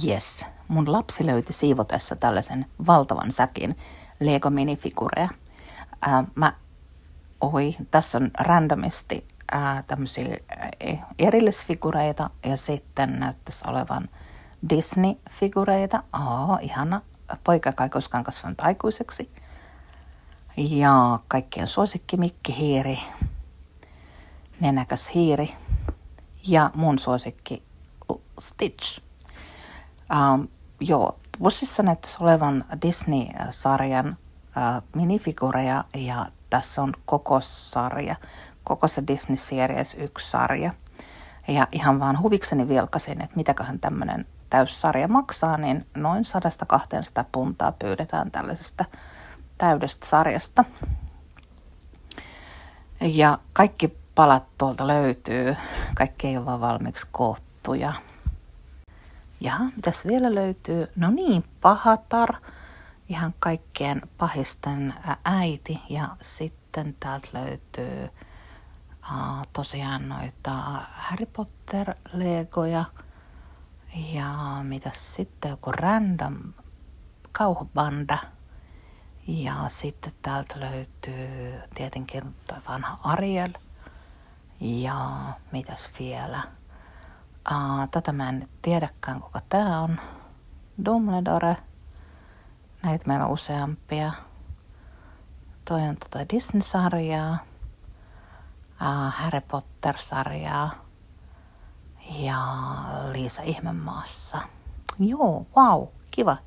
Yes, mun lapsi löyti siivotessa tällaisen valtavan säkin Lego minifigureja. Tässä on randomisti tämmöisiä erillisfigureita ja sitten näyttäisi olevan Disney-figureita. Ihana. Poika ei koskaan kasvanut aikuiseksi. Ja kaikkien suosikki Mikki-hiiri, nenäkäs hiiri ja mun suosikki Stitch. Bussissa näyttäisi olevan Disney-sarjan minifigureja ja tässä on koko sarja, koko se Disney Series 1 sarja. Ja ihan vaan huvikseni vilkasin, että mitäköhän tämmöinen täyssarja maksaa, niin noin 100-200 puntaa pyydetään tällaisesta täydestä sarjasta. Ja kaikki palat tuolta löytyy, kaikki ei ole vaan valmiiksi koottuja. Jaha, mitäs vielä löytyy? No niin, Pahatar, ihan kaikkien pahisten äiti. Ja sitten täältä löytyy tosiaan noita Harry Potter-legoja. Ja mitäs sitten, joku random kauhubanda. Ja sitten täältä löytyy tietenkin toi vanha Ariel. Ja mitäs vielä? Tätä mä en nyt tiedäkään, kuka tää on. Dumbledore. Näitä meillä on useampia. Toi on Disney-sarjaa. Harry Potter-sarjaa. Ja Liisa Ihmemaassa. Joo, kiva.